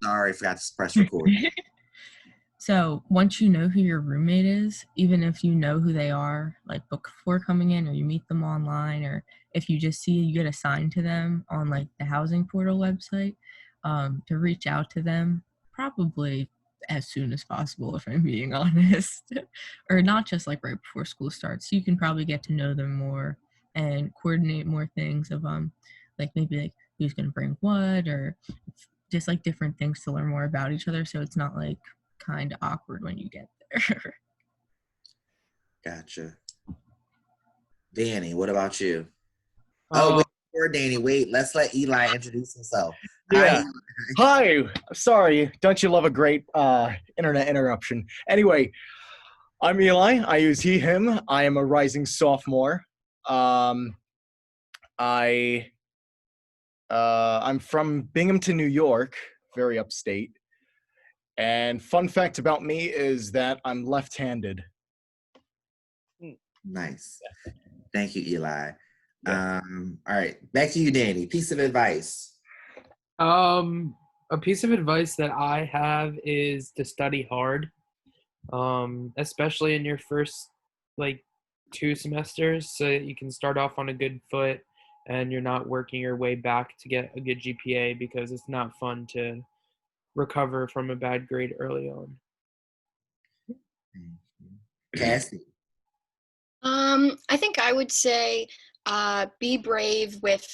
Sorry, forgot to press record. So once you know who your roommate is, even if you know who they are, like before coming in, or you meet them online, or if you just see you get assigned to them on like the housing portal website, to reach out to them probably as soon as possible, if I'm being honest, or not just like right before school starts. You can probably get to know them more and coordinate more things of like maybe like who's gonna bring what, or just like different things to learn more about each other. So it's not like kind of awkward when you get there. Gotcha. Danny, what about you? Oh, Uh, wait, before Danny, wait, let's let Eli introduce himself. Hi, yeah. Hi. Sorry. Don't you love a great internet interruption? Anyway, I'm Eli. I use he, him. I am a rising sophomore. Um, I I'm from Binghamton, New York, very upstate. And fun fact about me is that I'm left-handed. nice. Thank you, Eli. Yeah. All right, back to you, Danny. Piece of advice. A piece of advice that I have is to study hard, especially in your first like 2 semesters, so that you can start off on a good foot and you're not working your way back to get a good GPA, because it's not fun to recover from a bad grade early on. Cassie. I think I would say be brave with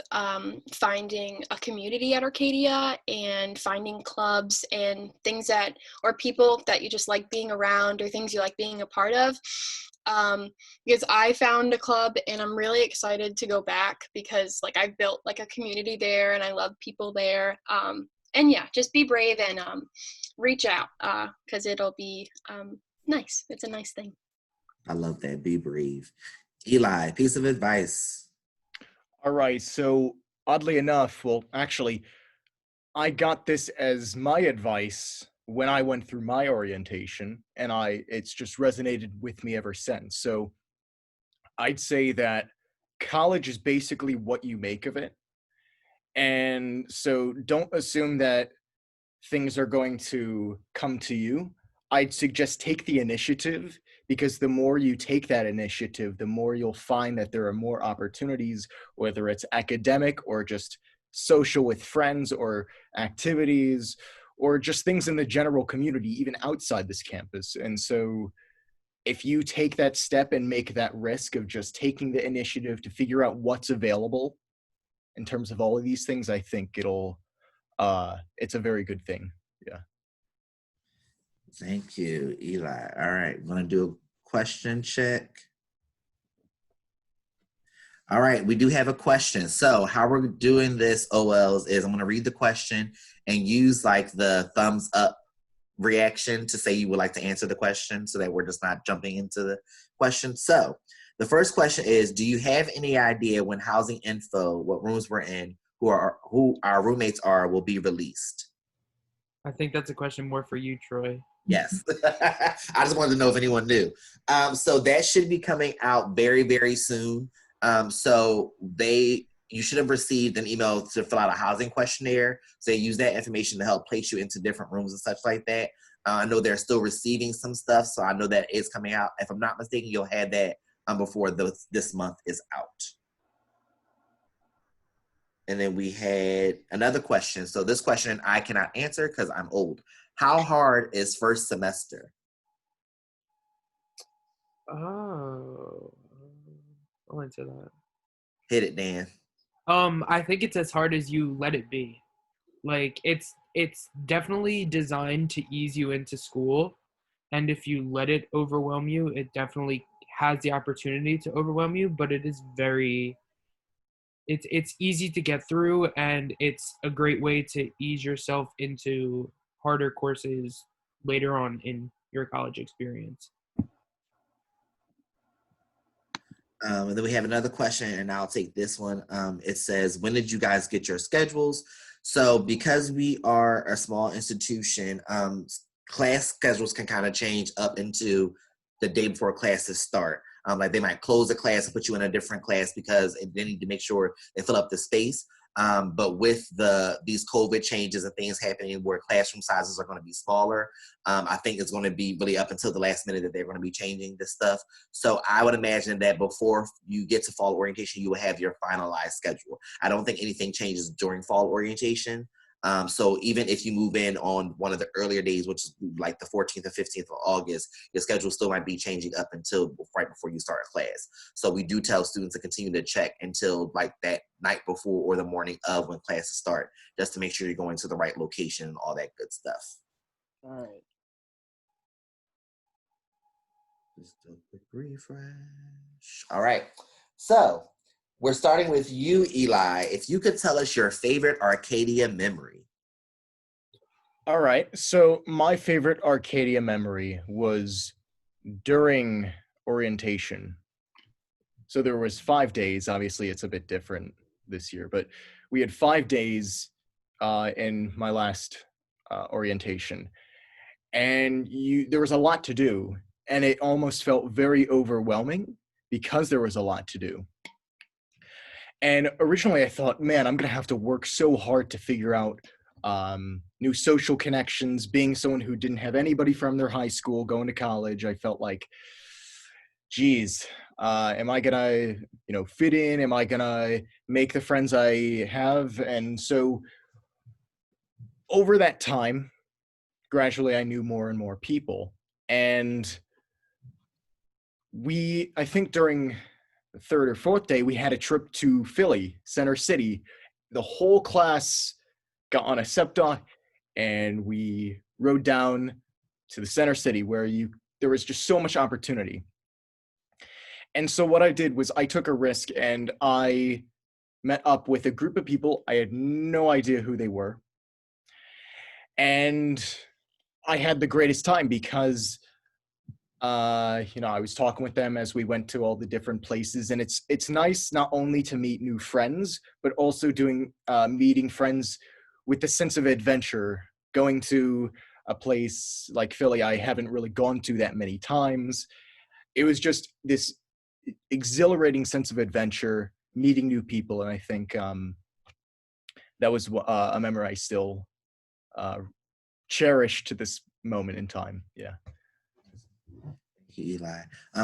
finding a community at Arcadia and finding clubs and things that, or people that you just like being around, or things you like being a part of. Because I found a club and I'm really excited to go back, because like I've built like a community there and I love people there. And yeah, just be brave and reach out, because it'll be nice. It's a nice thing. I love that. Be brave. Eli, piece of advice. All right. So oddly enough, well, actually, I got this as my advice when I went through my orientation, and it's just resonated with me ever since. So I'd say that college is basically what you make of it. And so don't assume that things are going to come to you. I'd suggest take the initiative, because the more you take that initiative, the more you'll find that there are more opportunities, whether it's academic or just social with friends or activities or just things in the general community, even outside this campus. And so if you take that step and make that risk of just taking the initiative to figure out what's available in terms of all of these things, I think it's a very good thing. Yeah. Thank you, Eli. All right, I'm gonna do a question check. All right, we do have a question. So how we're doing this, OLs, is I'm gonna read the question and use like the thumbs up reaction to say you would like to answer the question, so that we're just not jumping into the question. So the first question is, do you have any idea when housing info, what rooms we're in, who our roommates are, will be released? I think that's a question more for you, Troy. Yes. I just wanted to know if anyone knew. So that should be coming out very, very soon. So you should have received an email to fill out a housing questionnaire. So they use that information to help place you into different rooms and such like that. I know they're still receiving some stuff, so I know that is coming out. If I'm not mistaken, you'll have that before this month is out. And then we had another question. So this question I cannot answer because I'm old. How hard is first semester? Oh, I'll answer that. Hit it, Dan. I think it's as hard as you let it be. Like it's definitely designed to ease you into school, and if you let it overwhelm you, it definitely has the opportunity to overwhelm you, but it is it's easy to get through, and it's a great way to ease yourself into harder courses later on in your college experience. And then we have another question, and I'll take this one. It says, when did you guys get your schedules? So because we are a small institution, class schedules can kind of change up into the day before classes start. Like they might close a class and put you in a different class because they need to make sure they fill up the space. But with these COVID changes and things happening where classroom sizes are going to be smaller, I think it's going to be really up until the last minute that they're going to be changing this stuff. So I would imagine that before you get to fall orientation, you will have your finalized schedule. I don't think anything changes during fall orientation. So even if you move in on one of the earlier days, which is like the 14th or 15th of August, your schedule still might be changing up until right before you start class. So we do tell students to continue to check until like that night before or the morning of when classes start, just to make sure you're going to the right location and all that good stuff. All right. Just a quick refresh. All right. So we're starting with you, Eli. If you could tell us your favorite Arcadia memory. All right. So my favorite Arcadia memory was during orientation. So there was 5 days. Obviously, it's a bit different this year, but we had 5 days in my last orientation, and there was a lot to do, and it almost felt very overwhelming because there was a lot to do. And originally I thought, man, I'm going to have to work so hard to figure out new social connections. Being someone who didn't have anybody from their high school going to college, I felt like, geez, am I going to, fit in? Am I going to make the friends I have? And so over that time, gradually I knew more and more people. And I think during the third or fourth day, we had a trip to Philly, Center City. The whole class got on a SEPTA and we rode down to the Center City where there was just so much opportunity. And so what I did was I took a risk and I met up with a group of people. I had no idea who they were. And I had the greatest time because I was talking with them as we went to all the different places, and it's nice not only to meet new friends, but also meeting friends with the sense of adventure. Going to a place like Philly, I haven't really gone to that many times. It was just this exhilarating sense of adventure, meeting new people, and I think that was a memory I still cherish to this moment in time. Yeah. Eli.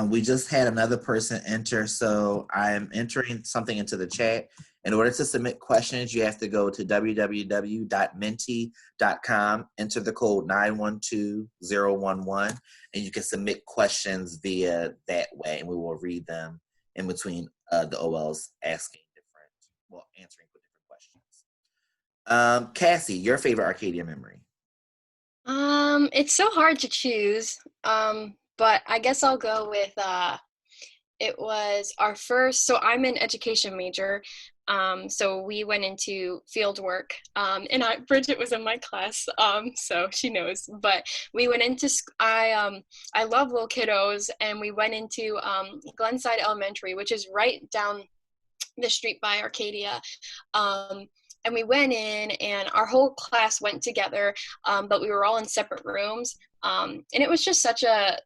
We just had another person enter, so I'm entering something into the chat. In order to submit questions, you have to go to www.menti.com, enter the code 912011, and you can submit questions via that way, and we will read them in between the OLs answering for different questions. Cassie, your favorite Arcadia memory? It's so hard to choose. But I guess I'll go with, it was our first, so I'm an education major. So we went into field work, and Bridget was in my class, so she knows, but we went into, I love little kiddos, and we went into Glenside Elementary, which is right down the street by Arcadia. And we went in and our whole class went together, but we were all in separate rooms. And it was just such a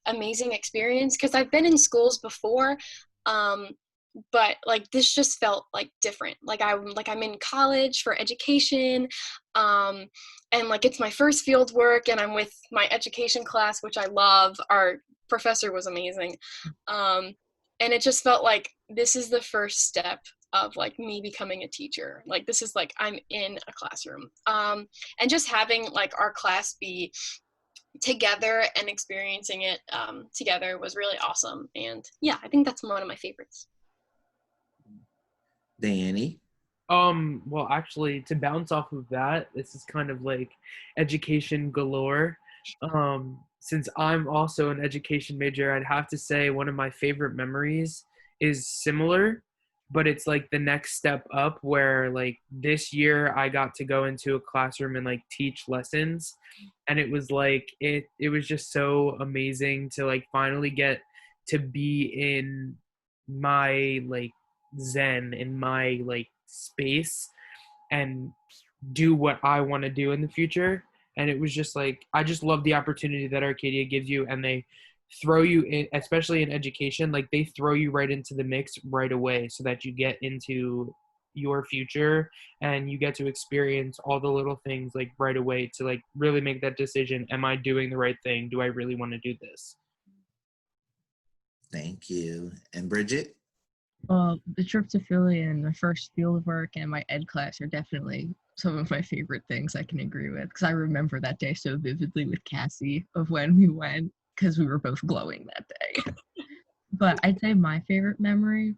amazing experience because I've been in schools before, but like this just felt like different. I'm in college for education, and like it's my first field work, and I'm with my education class, which I love. Our professor was amazing, and it just felt like this is the first step of like me becoming a teacher. Like this is like I'm in a classroom, and just having like our class be together and experiencing it together was really awesome. And yeah, I think that's one of my favorites. Danny? Well, actually, to bounce off of that, this is kind of like education galore. Since I'm also an education major, I'd have to say one of my favorite memories is similar, but it's like the next step up where like this year I got to go into a classroom and like teach lessons. And it was like, it was just so amazing to like finally get to be in my like zen, in my like space and do what I want to do in the future. And it was just like, I just love the opportunity that Arcadia gives you, and they throw you in, especially in education, like they throw you right into the mix right away so that you get into your future, and you get to experience all the little things like right away to like really make that decision. Am I doing the right thing? Do I really want to do this? Thank you. And Bridget? Well, the trip to Philly and my first field work and my ed class are definitely some of my favorite things I can agree with, because I remember that day so vividly with Cassie of when we went, because we were both glowing that day. But I'd say my favorite memory,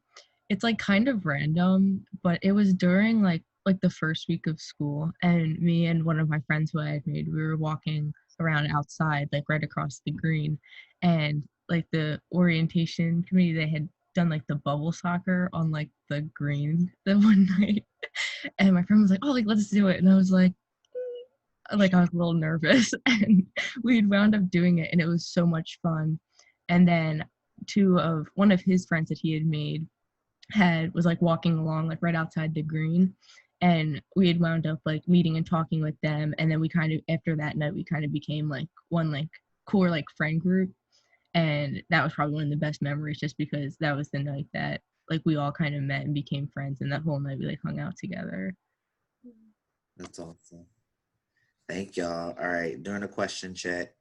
it's like kind of random, but it was during like the first week of school, and me and one of my friends who I had made, we were walking around outside, like right across the green, and like the orientation committee, they had done like the bubble soccer on like the green the one night, and my friend was like, "Oh, like let's do it," and I was like I was a little nervous, and we wound up doing it, and it was so much fun. And then one of his friends that he had made was like walking along like right outside the green, and we had wound up like meeting and talking with them, and then we kind of after that night we kind of became like one like core like friend group, and that was probably one of the best memories just because that was the night that like we all kind of met and became friends, and that whole night we like hung out together. That's awesome. Thank y'all. All right, during the question check.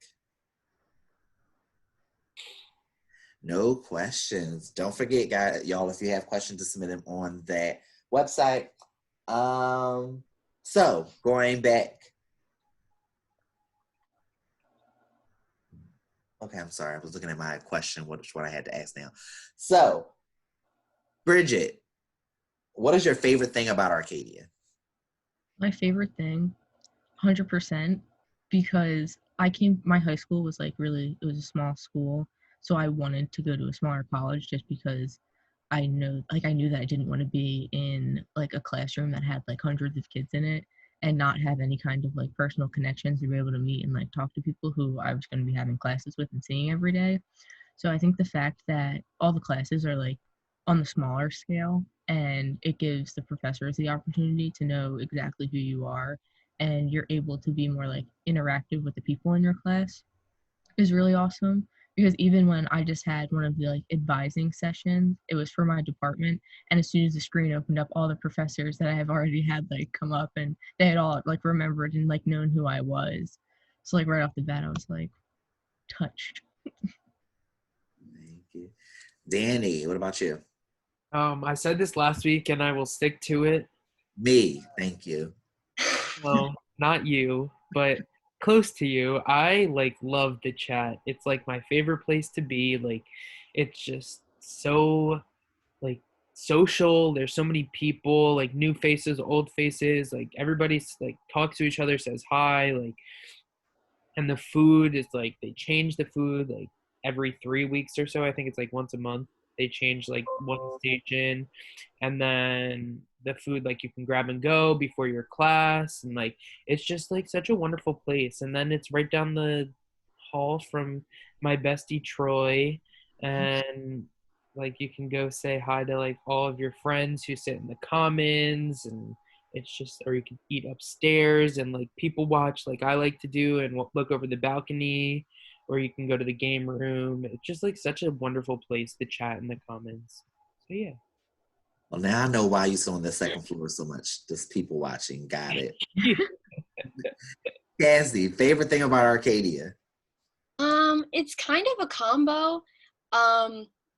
No questions. Don't forget, guys, y'all, if you have questions, to submit them on that website. So going back. Okay, I'm sorry. I was looking at my question, what I had to ask now. So, Bridget, what is your favorite thing about Arcadia? My favorite thing, 100%, because my high school was like really, it was a small school, so I wanted to go to a smaller college just because I knew that I didn't want to be in like a classroom that had like hundreds of kids in it and not have any kind of like personal connections to be able to meet and like talk to people who I was going to be having classes with and seeing every day. So I think the fact that all the classes are like on the smaller scale, and it gives the professors the opportunity to know exactly who you are, and you're able to be more like interactive with the people in your class, is really awesome. Because even when I just had one of the like advising sessions, it was for my department, and as soon as the screen opened up, all the professors that I have already had like come up, and they had all like remembered and like known who I was. So like right off the bat I was like touched. Thank you. Danny, what about you? I said this last week and I will stick to it. Me, thank you. Well, not you, but close to you. I like love the chat. It's like my favorite place to be. Like it's just so like social. There's so many people, like new faces, old faces, like everybody's like talks to each other, says hi, like, and the food is like they change the food like every 3 weeks or so. I think it's like once a month they change like one station, and then the food like you can grab and go before your class, and like it's just like such a wonderful place. And then it's right down the hall from my bestie Troy, and like you can go say hi to like all of your friends who sit in the commons, and it's just, or you can eat upstairs and like people watch like I like to do and look over the balcony, or you can go to the game room. It's just like such a wonderful place to chat in the commons. So yeah. Well, now I know why you sit on the second floor so much. Just people watching. Got it. Cassie, favorite thing about Arcadia? It's kind of a combo.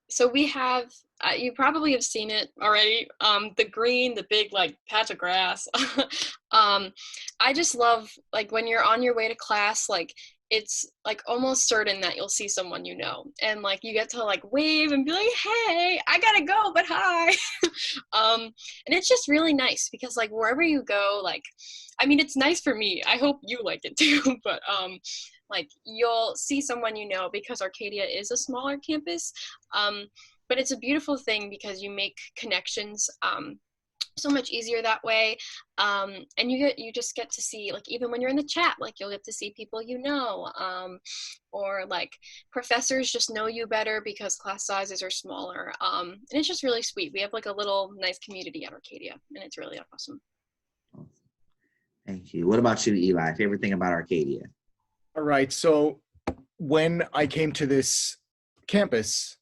So we have, you probably have seen it already. The green, the big like patch of grass. I just love like when you're on your way to class, like it's like almost certain that you'll see someone you know, and like you get to like wave and be like, hey, I gotta go, but hi. And it's just really nice because like wherever you go, like, I mean, it's nice for me. I hope you like it too, but like you'll see someone you know because Arcadia is a smaller campus. But it's a beautiful thing because you make connections so much easier that way. And you just get to see, like, even when you're in the chat, like you'll get to see people you know, or like professors just know you better because class sizes are smaller. And it's just really sweet. We have like a little nice community at Arcadia, and it's really awesome. Thank you. What about you, Eli? Favorite thing about Arcadia? All right. So when I came to this campus,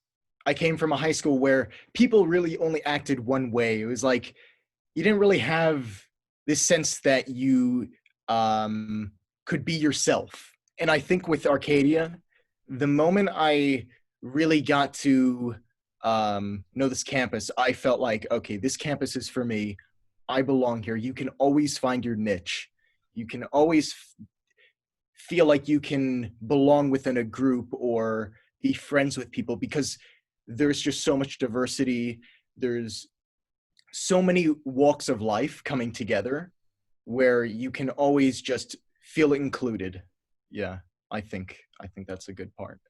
I came from a high school where people really only acted one way. It was like you didn't really have this sense that you could be yourself. And I think with Arcadia, the moment I really got to know this campus, I felt like, okay, this campus is for me. I belong here. You can always find your niche. You can always feel like you can belong within a group or be friends with people because there's just so much diversity. There's so many walks of life coming together where you can always just feel included. Yeah, I think that's a good part.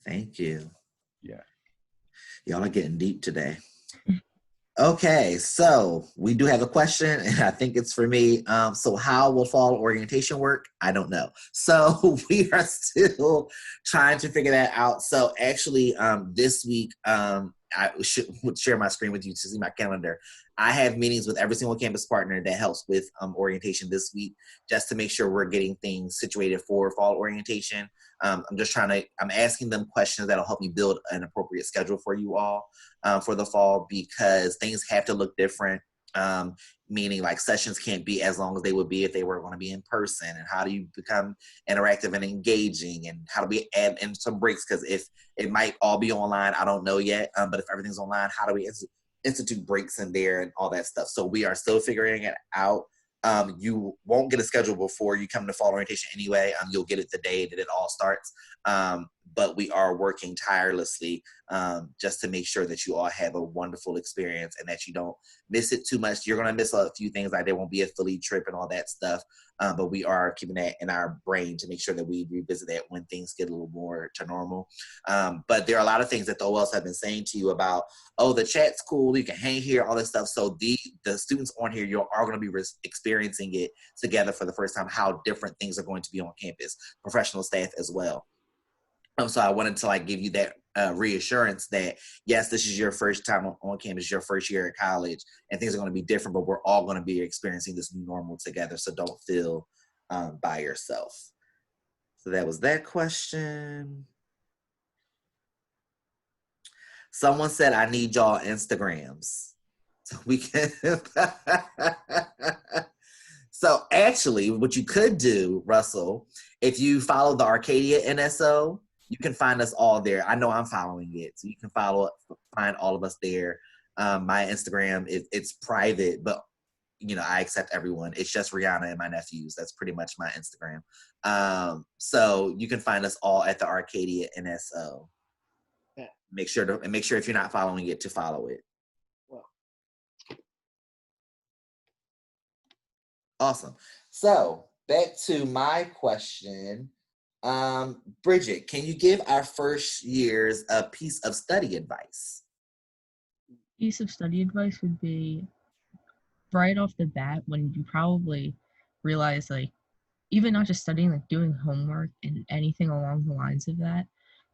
Thank you. Yeah. Y'all are getting deep today. Okay, so we do have a question, and I think it's for me. So how will fall orientation work? I don't know. So we are still trying to figure that out. So actually, this would share my screen with you to see my calendar. I have meetings with every single campus partner that helps with orientation this week, just to make sure we're getting things situated for fall orientation. I'm asking them questions that'll help me build an appropriate schedule for you all for the fall, because things have to look different. Meaning like sessions can't be as long as they would be if they were going to be in person, and how do you become interactive and engaging, and how do we add in some breaks, because if it might all be online, I don't know yet, but if everything's online, how do we institute breaks in there and all that stuff? So we are still figuring it out. You won't get a schedule before you come to fall orientation anyway. You'll get it the day that it all starts. But we are working tirelessly just to make sure that you all have a wonderful experience and that you don't miss it too much. You're going to miss a few things, like there won't be a Philly trip and all that stuff. But we are keeping that in our brain to make sure that we revisit that when things get a little more to normal. But there are a lot of things that the OLs have been saying to you about, oh, the chat's cool, you can hang here, all this stuff. So the students on here, you are going to be experiencing it together for the first time, how different things are going to be on campus, professional staff as well. So I wanted to like give you that reassurance that yes, this is your first time on campus, your first year at college, and things are going to be different, but we're all going to be experiencing this new normal together. So don't feel by yourself. So that was that question. Someone said, I need y'all Instagrams so we can. So actually, what you could do, Russell, if you follow the Arcadia NSO, you can find us all there. I know I'm following it, so you can find all of us there. My Instagram, it's private, but I accept everyone. It's just Rihanna and my nephews. That's pretty much my Instagram. So you can find us all at the Arcadia NSO. Yeah. Make sure if you're not following it to follow it. Well. Awesome. So back to my question. Bridget, can you give our first years a piece of study advice? Piece of study advice would be right off the bat, when you probably realize, like, even not just studying, like doing homework and anything along the lines of that,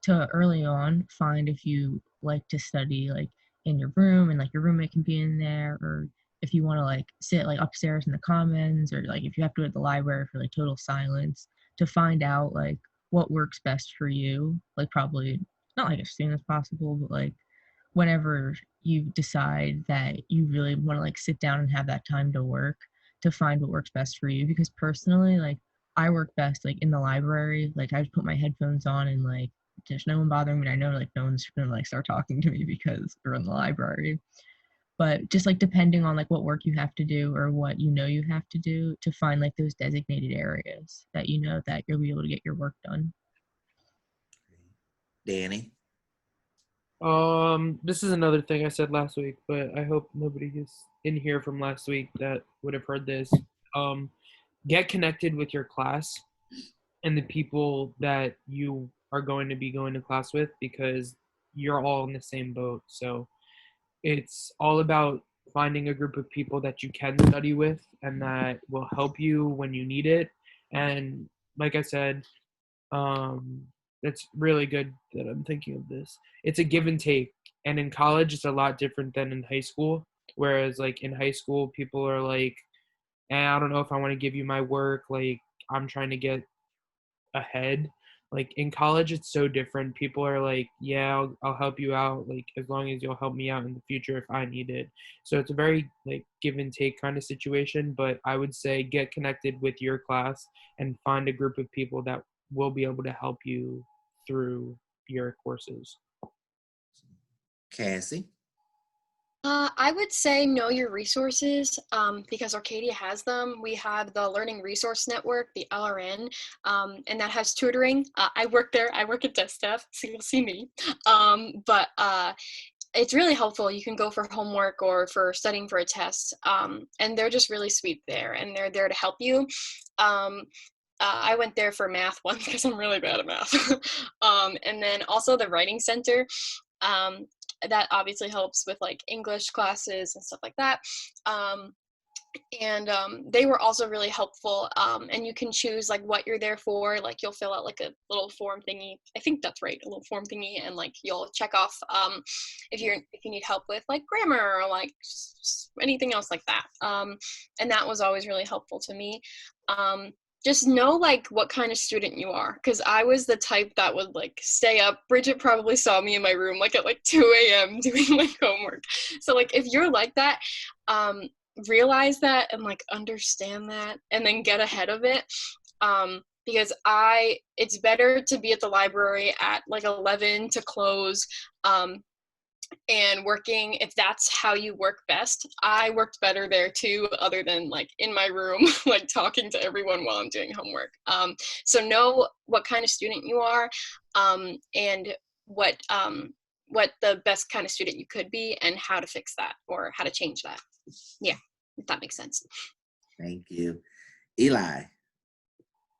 to early on find if you like to study like in your room and like your roommate can be in there, or if you want to like sit like upstairs in the commons, or like if you have to go to the library for like total silence, to find out like what works best for you, like probably not like as soon as possible, but like whenever you decide that you really want to like sit down and have that time to work, to find what works best for you. Because personally, like I work best like in the library. Like I just put my headphones on and like there's no one bothering me. I know like no one's gonna like start talking to me because we're in the library. But just like depending on like what work you have to do or what you have to do, to find like those designated areas that that you'll be able to get your work done. Danny? This is another thing I said last week, but I hope nobody is in here from last week that would have heard this. Get connected with your class and the people that you are going to be going to class with, because you're all in the same boat. So it's all about finding a group of people that you can study with and that will help you when you need it. And like I said, that's really good that I'm thinking of this. It's a give and take. And in college, it's a lot different than in high school. Whereas like in high school, people are like, I don't know if I want to give you my work. Like I'm trying to get ahead. Like in college, it's so different. People are like, yeah, I'll help you out, like as long as you'll help me out in the future if I need it. So it's a very like give and take kind of situation. But I would say get connected with your class and find a group of people that will be able to help you through your courses. Cassie? I would say know your resources because Arcadia has them. We have the Learning Resource Network, the LRN, and that has tutoring. I work there. I work at desk staff, so you'll see me. But it's really helpful. You can go for homework or for studying for a test, and they're just really sweet there, and they're there to help you. I went there for math once because I'm really bad at math. And then also the Writing Center. Um, that obviously helps with like English classes and stuff like that. And they were also really helpful. And you can choose like what you're there for. Like you'll fill out like a little form thingy. I think that's right, a little form thingy, and like you'll check off if you need help with like grammar or like anything else like that. And that was always really helpful to me. Just know like what kind of student you are, because I was the type that would like stay up. Bridget probably saw me in my room like at like 2 a.m. doing like homework. So like if you're like that, realize that and like understand that and then get ahead of it. Because it's better to be at the library at like 11 to close, and working, if that's how you work best. I worked better there too, other than like in my room like talking to everyone while I'm doing homework. So know what kind of student you are, and what the best kind of student you could be and how to fix that or how to change that. Yeah, if that makes sense. Thank you. Eli?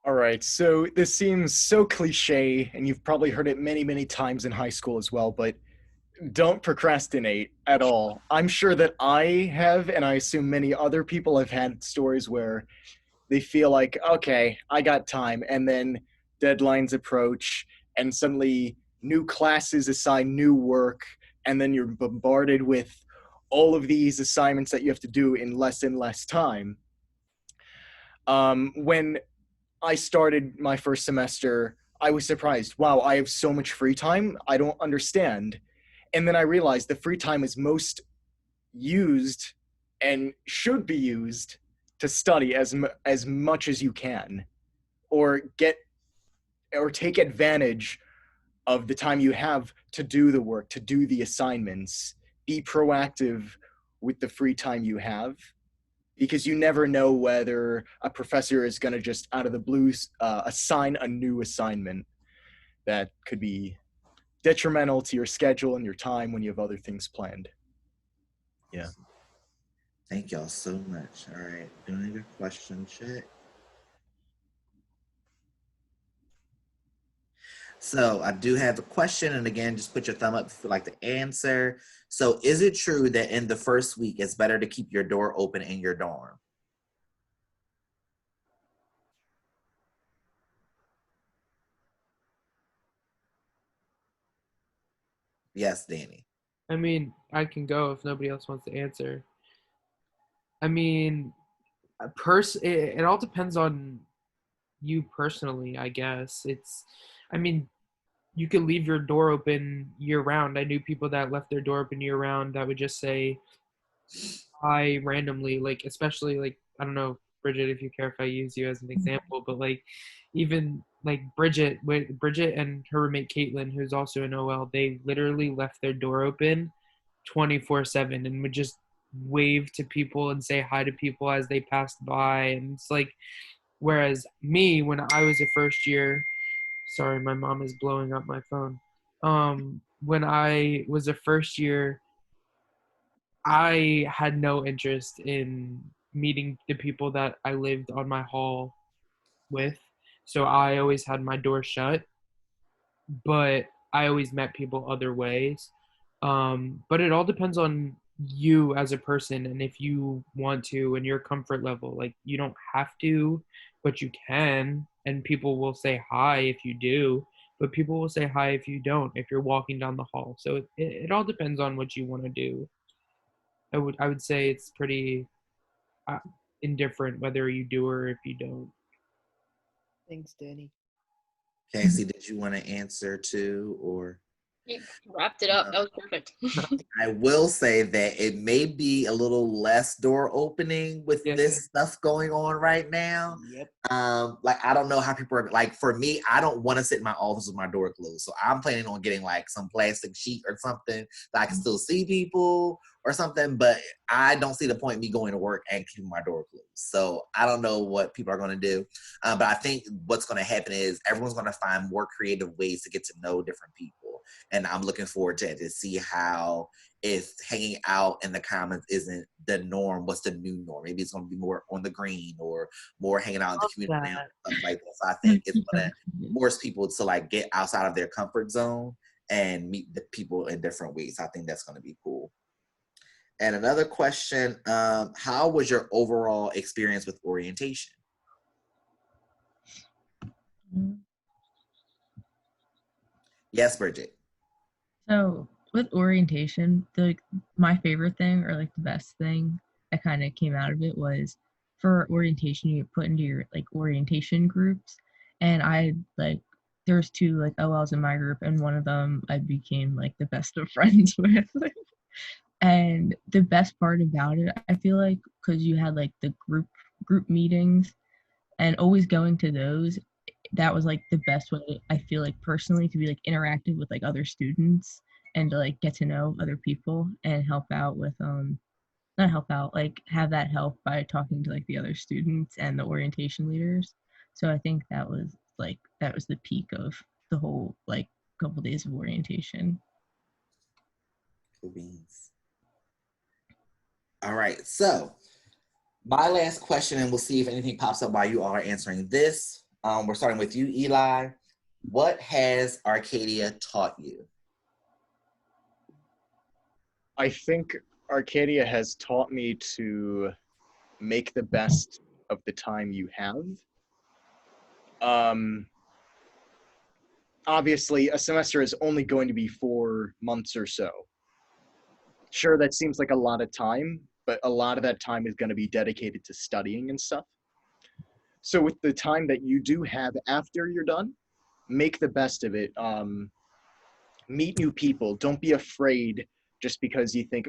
All right, so this seems so cliche, and you've probably heard it many, many times in high school as well, but don't procrastinate at all. I'm sure that I have, and I assume many other people have had stories where they feel like, okay, I got time, and then deadlines approach, and suddenly new classes assign new work, and then you're bombarded with all of these assignments that you have to do in less and less time. When I started my first semester, I was surprised. Wow, I have so much free time. I don't understand. And then I realized the free time is most used and should be used to study as much as you can, or take advantage of the time you have to do the work, to do the assignments. Be proactive with the free time you have, because you never know whether a professor is going to just out of the blue assign a new assignment that could be detrimental to your schedule and your time when you have other things planned. Yeah. Thank y'all so much. All right, doing a question check. So I do have a question, and again, just put your thumb up if you'd like to answer. So is it true that in the first week, it's better to keep your door open in your dorm? Yes, Danny. I mean, I can go if nobody else wants to answer. I mean, it all depends on you personally, I guess. I mean, you can leave your door open year round. I knew people that left their door open year round that would just say hi randomly, like, especially like, I don't know, Bridget, if you care if I use you as an example, but like, even like Bridget and her roommate Caitlin, who's also an OL, they literally left their door open 24/7 and would just wave to people and say hi to people as they passed by. And it's like, whereas me, when I was a first year, sorry, my mom is blowing up my phone. When I was a first year, I had no interest in meeting the people that I lived on my hall with. So I always had my door shut, but I always met people other ways. But it all depends on you as a person and if you want to and your comfort level. Like, you don't have to, but you can. And people will say hi if you do, but people will say hi if you don't, if you're walking down the hall. So it all depends on what you want to do. I would say it's pretty uh, indifferent whether you do or if you don't. Thanks, Danny. Casey, did you want to answer too, or? You wrapped it up. That was perfect. I will say that it may be a little less door opening with Yes. this stuff going on right now. Yep. Like I don't know how people are like. For me, I don't want to sit in my office with my door closed, so I'm planning on getting like some plastic sheet or something that I can still see people or something. But I don't see the point in me going to work and keeping my door closed. So I don't know what people are going to do. But I think what's going to happen is everyone's going to find more creative ways to get to know different people. And I'm looking forward to see how, if hanging out in the comments isn't the norm, what's the new norm? Maybe it's going to be more on the green or more hanging out in the community that. and stuff like that. So I think it's going to force people to like get outside of their comfort zone and meet the people in different ways. I think that's going to be cool. And another question, how was your overall experience with orientation? Yes, Bridget. So with orientation, my favorite thing or like the best thing that kind of came out of it was for orientation you get put into your like orientation groups, and I like there's two like OLs in my group, and one of them I became like the best of friends with. And the best part about it, I feel like, because you had like the group meetings and always going to those, that was like the best way I feel like personally to be like interactive with like other students and to like get to know other people and help out with not help out, like have that help by talking to like the other students and the orientation leaders. So I think that was the peak of the whole like couple days of orientation. Cool beans. All right, so my last question, and we'll see if anything pops up while you all are answering this. We're starting with you, Eli. What has Arcadia taught you? I think Arcadia has taught me to make the best of the time you have. Obviously, a semester is only going to be 4 months or so. Sure, that seems like a lot of time, but a lot of that time is going to be dedicated to studying and stuff. So with the time that you do have after you're done, make the best of it. Meet new people. Don't be afraid just because you think,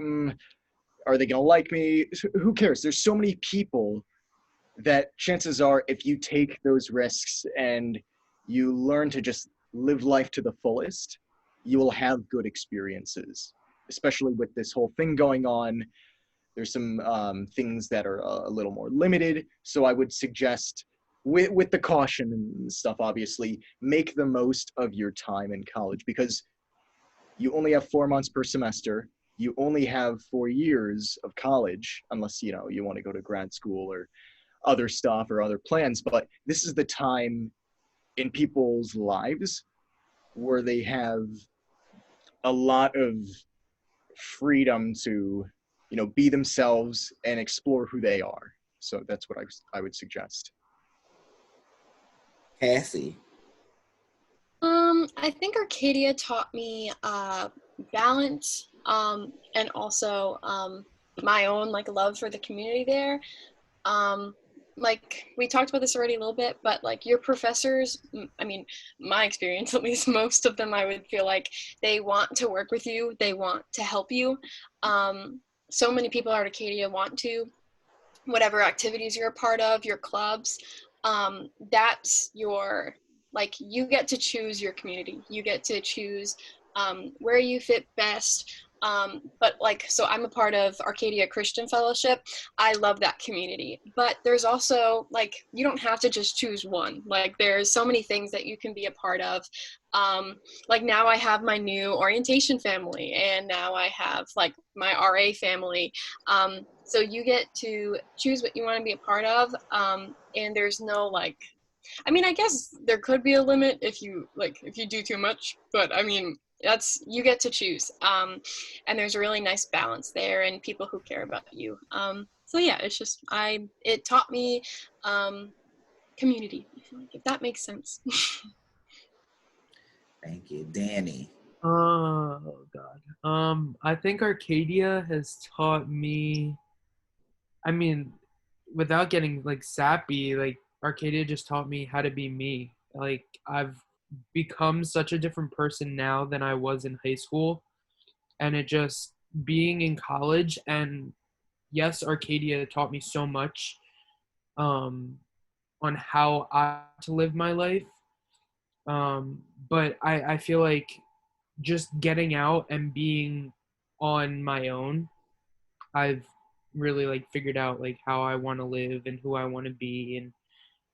are they going to like me? Who cares? There's so many people that chances are if you take those risks and you learn to just live life to the fullest, you will have good experiences, especially with this whole thing going on. There's some things that are a little more limited. So I would suggest, with the caution and stuff, obviously, make the most of your time in college, because you only have 4 months per semester. You only have 4 years of college, unless, you want to go to grad school or other stuff or other plans. But this is the time in people's lives where they have a lot of freedom to, be themselves and explore who they are. So that's what I would suggest. Cassie. I think Arcadia taught me balance, and also my own like love for the community there. Like we talked about this already a little bit, but like your professors, I mean, my experience, at least most of them, I would feel like they want to work with you. They want to help you. So many people at Arcadia want to, whatever activities you're a part of, your clubs, that's your, like, you get to choose your community. You get to choose where you fit best. But like, so I'm a part of Arcadia Christian Fellowship. I love that community, but there's also like, you don't have to just choose one. Like there's so many things that you can be a part of. Like now I have my new orientation family, and now I have like my RA family. So you get to choose what you want to be a part of. And there's no like, I mean, I guess there could be a limit if you do too much, but I mean, you get to choose. And there's a really nice balance there and people who care about you. So yeah, it's just, it taught me community, if that makes sense. Thank you. Danny. Oh God. I think Arcadia has taught me, I mean, without getting like sappy, like Arcadia just taught me how to be me. Like I've become such a different person now than I was in high school. And it just being in college, and yes, Arcadia taught me so much on how I to live my life. But I feel like just getting out and being on my own, I've really like figured out like how I want to live and who I want to be, and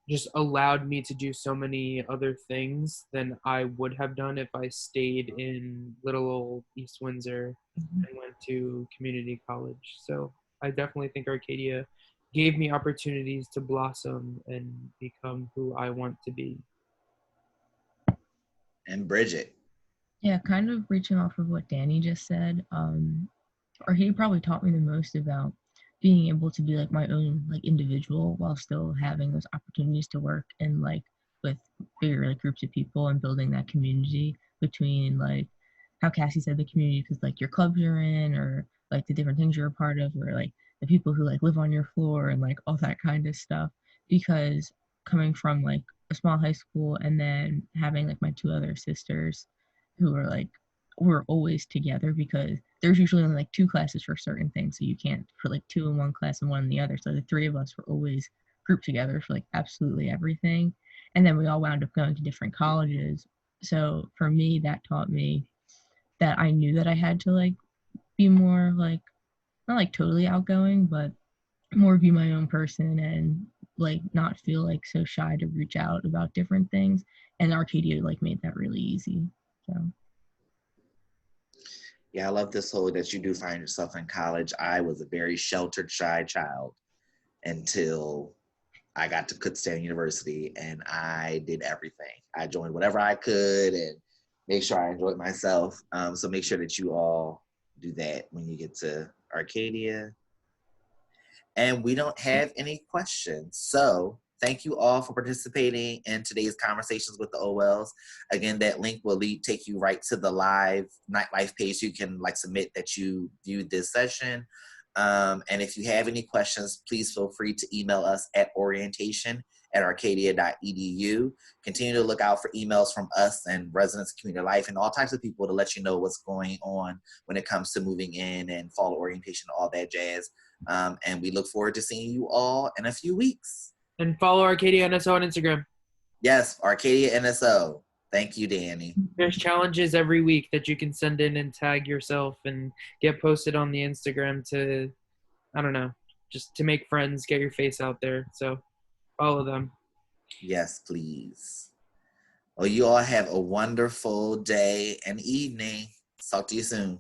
just allowed me to do so many other things than I would have done if I stayed in little old East Windsor and went to community college. So I definitely think Arcadia gave me opportunities to blossom and become who I want to be. And Bridget. Yeah, kind of reaching off of what Danny just said. Or he probably taught me the most about being able to be like my own like individual while still having those opportunities to work and like with bigger like groups of people and building that community between like how Cassie said the community because like your clubs you're in or like the different things you're a part of or like the people who like live on your floor and like all that kind of stuff. Because coming from like a small high school and then having like my two other sisters who are like we're always together because there's usually only like two classes for certain things, so you can't put like two in one class and one in the other. So the three of us were always grouped together for like absolutely everything. And then we all wound up going to different colleges. So for me, that taught me that I knew that I had to like be more like not like totally outgoing, but more be my own person and like not feel like so shy to reach out about different things. And Arcadia like made that really easy. So Yeah, I love this whole that you do find yourself in college. I was a very sheltered, shy child until I got to Kutztown University and I did everything. I joined whatever I could and make sure I enjoyed myself. So make sure that you all do that when you get to Arcadia. And we don't have any questions. So thank you all for participating in today's conversations with the OLs. Again, that link will take you right to the live nightlife page. So you can like submit that you viewed this session. And if you have any questions, please feel free to email us at orientation@arcadia.edu. Continue to look out for emails from us and residents of community life and all types of people to let you know what's going on when it comes to moving in and fall orientation, all that jazz. And we look forward to seeing you all in a few weeks. And follow Arcadia NSO on Instagram. Yes, Arcadia NSO. Thank you, Danny. There's challenges every week that you can send in and tag yourself and get posted on the Instagram to, I don't know, just to make friends, get your face out there. So follow them. Yes, please. Well, you all have a wonderful day and evening. Talk to you soon.